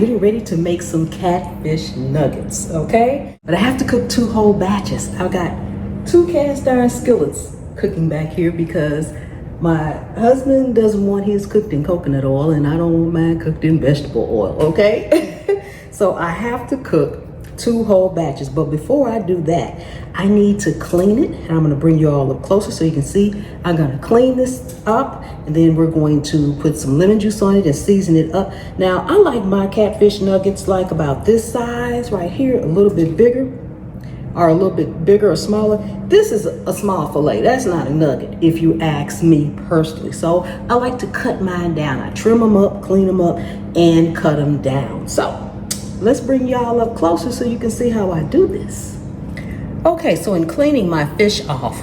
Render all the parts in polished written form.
getting ready to make some catfish nuggets, okay? But I have to cook 2 whole batches. I've got 2 cast iron skillets cooking back here because my husband doesn't want his cooked in coconut oil and I don't want mine cooked in vegetable oil, okay? So I have to cook 2 whole batches, but before I do that, I need to clean it, and I'm gonna bring you all up closer so you can see. I'm gonna clean this up, and then we're going to put some lemon juice on it and season it up. Now, I like my catfish nuggets like about this size right here, a little bit bigger, or a little bit bigger or smaller. This is a small fillet. That's not a nugget, if you ask me personally. So I like to cut mine down. I trim them up, clean them up, and cut them down. So let's bring y'all up closer so you can see how I do this. Okay, so in cleaning my fish off,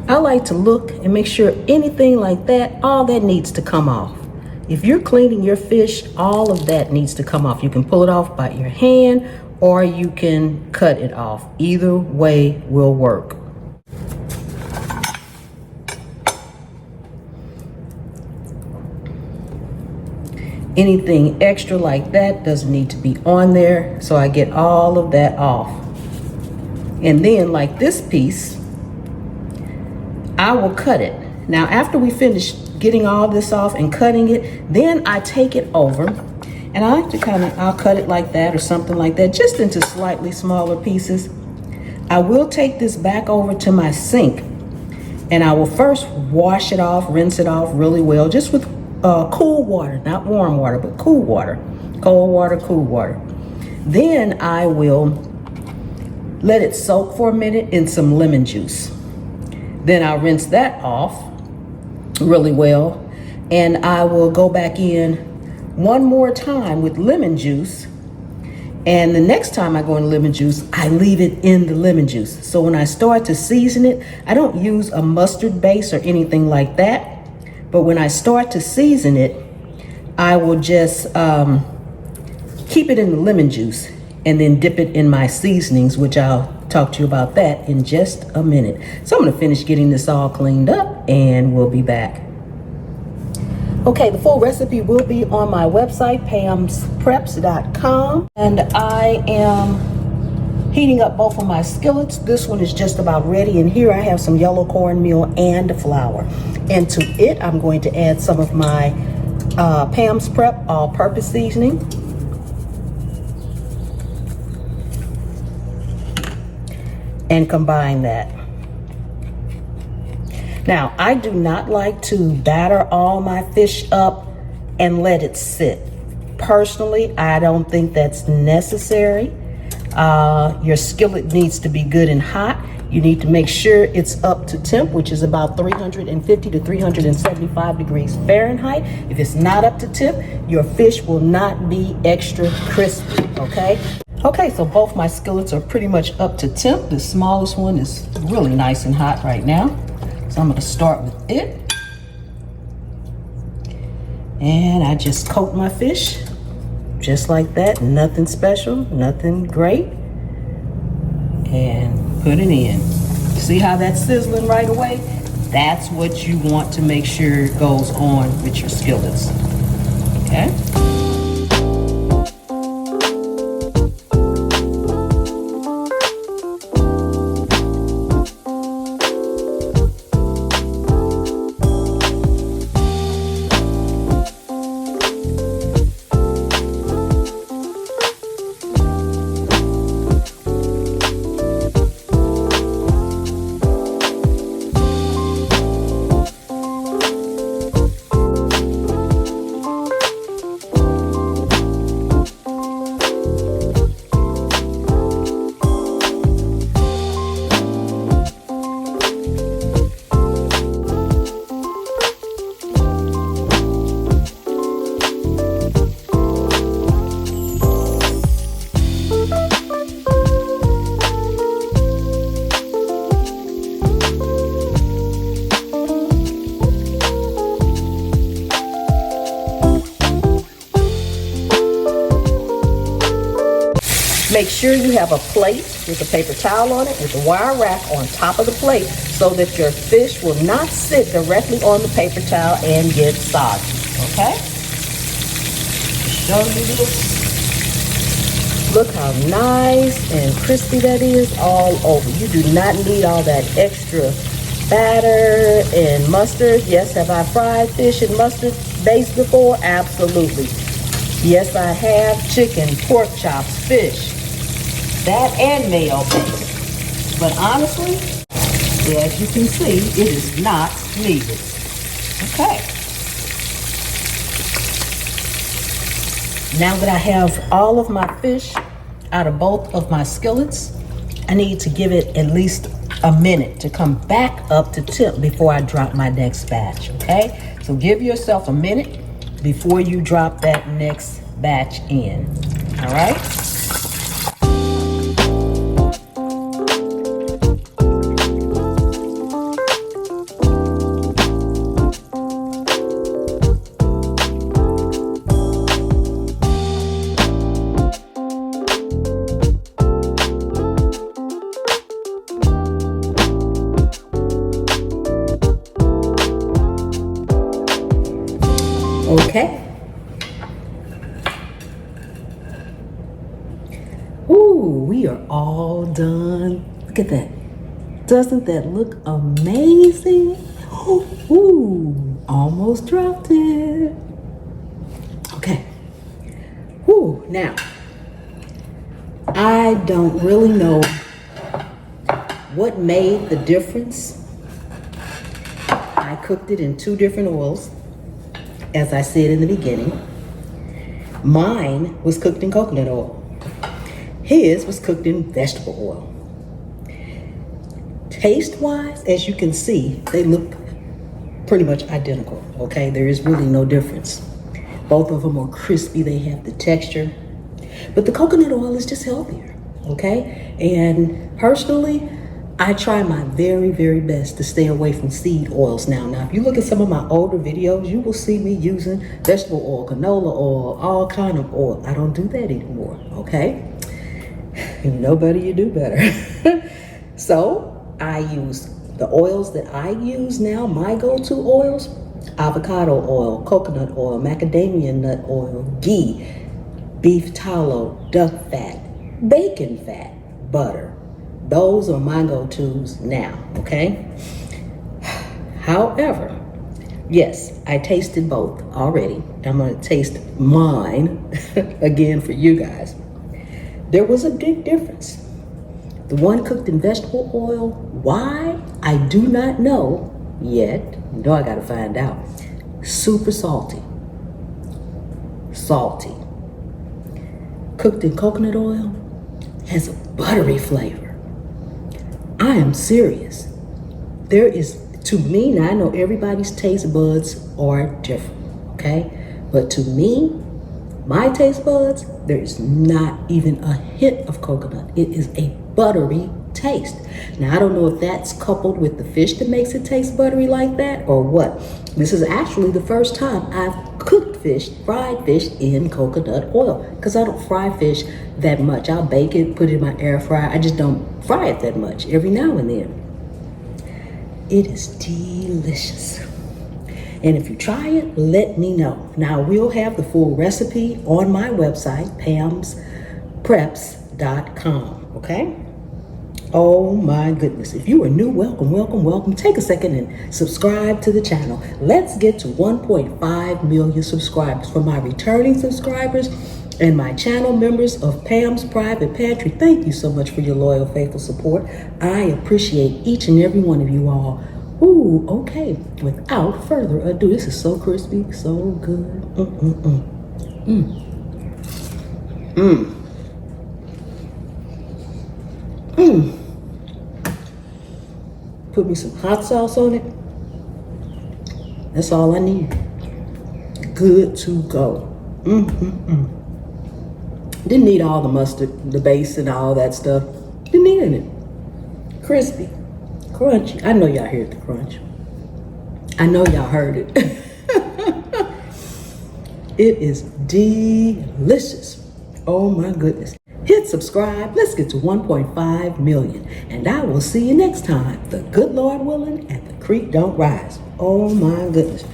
I like to look and make sure anything like that, all that needs to come off. If you're cleaning your fish, all of that needs to come off. You can pull it off by your hand or you can cut it off. Either way will work. Anything extra like that doesn't need to be on there, so I get all of that off. And then like this piece, I will cut it. Now after we finish getting all this off and cutting it, then I take it over and I like to I'll cut it like that or something like that, just into slightly smaller pieces. I will take this back over to my sink and I will first wash it off, rinse it off really well, just with cool water, not warm water, but cool water, cold water, cool water. Then I will let it soak for a minute in some lemon juice. Then I'll rinse that off really well. And I will go back in one more time with lemon juice. And the next time I go in lemon juice, I leave it in the lemon juice. So when I start to season it, I don't use a mustard base or anything like that. But when I start to season it, I will just keep it in the lemon juice and then dip it in my seasonings, which I'll talk to you about that in just a minute. So I'm gonna finish getting this all cleaned up and we'll be back. Okay, the full recipe will be on my website, pamspreps.com. And I am heating up both of my skillets. This one is just about ready. And here I have some yellow cornmeal and flour. And to it, I'm going to add some of my Pam's Prep all-purpose seasoning. And combine that. Now, I do not like to batter all my fish up and let it sit. Personally, I don't think that's necessary. Your skillet needs to be good and hot. You need to make sure it's up to temp, which is about 350 to 375 degrees Fahrenheit. If it's not up to temp, your fish will not be extra crispy, okay? Okay, so both my skillets are pretty much up to temp. The smallest one is really nice and hot right now. So I'm gonna start with it. And I just coat my fish just like that. Nothing special, nothing great. And put it in. See how that's sizzling right away? That's what you want to make sure goes on with your skillets. Okay? Make sure you have a plate with a paper towel on it with a wire rack on top of the plate so that your fish will not sit directly on the paper towel and get soggy, okay? Show you this. Look how nice and crispy that is all over. You do not need all that extra batter and mustard. Yes, have I fried fish in mustard base before? Absolutely. Yes, I have. Chicken, pork chops, fish. That and mayo base. But honestly, as you can see, it is not needed. Okay. Now that I have all of my fish out of both of my skillets, I need to give it at least a minute to come back up to temp before I drop my next batch, okay? So give yourself a minute before you drop that next batch in, all right? Okay. Ooh, we are all done. Look at that. Doesn't that look amazing? Ooh, almost dropped it. Okay. Ooh, now, I don't really know what made the difference. I cooked it in 2 different oils. As I said in the beginning, mine was cooked in coconut oil. His was cooked in vegetable oil. Taste-wise, as you can see, they look pretty much identical, okay? There is really no difference. Both of them are crispy, they have the texture. But the coconut oil is just healthier, okay? And personally, I try my very, very best to stay away from seed oils now. Now, if you look at some of my older videos, you will see me using vegetable oil, canola oil, all kind of oil. I don't do that anymore, okay? You know better, you do better. So I use the oils that I use now, my go-to oils: avocado oil, coconut oil, macadamia nut oil, ghee, beef tallow, duck fat, bacon fat, butter. Those are my go-tos now, okay? However, yes, I tasted both already. I'm gonna taste mine again for you guys. There was a big difference. The one cooked in vegetable oil, why? I do not know yet. You know I gotta find out. Super salty. Salty. Cooked in coconut oil has a buttery flavor. I am serious. There is, to me, now I know everybody's taste buds are different, okay? But to me, my taste buds, there is not even a hint of coconut. It is a buttery taste. Now, I don't know if that's coupled with the fish that makes it taste buttery like that or what. This is actually the first time I've cooked fish, fried fish in coconut oil, because I don't fry fish that much. I'll bake it, put it in my air fryer. I just don't fry it that much, every now and then. It is delicious. And if you try it, let me know. Now, we'll have the full recipe on my website, pamspreps.com, okay? Oh my goodness. If you are new, welcome, welcome, welcome. Take a second and subscribe to the channel. Let's get to 1.5 million subscribers. For my returning subscribers and my channel members of Pam's Private Pantry, thank you so much for your loyal, faithful support. I appreciate each and every one of you all. Ooh, okay. Without further ado, this is so crispy, so good. Put me some hot sauce on it. That's all I need. Good to go. Didn't need all the mustard, the base and all that stuff. Didn't need it. Crispy, crunchy. I know y'all heard the crunch. I know y'all heard it. It is delicious. Oh my goodness. Hit subscribe. Let's get to 1.5 million. And I will see you next time. The good Lord willing and the creek don't rise. Oh my goodness.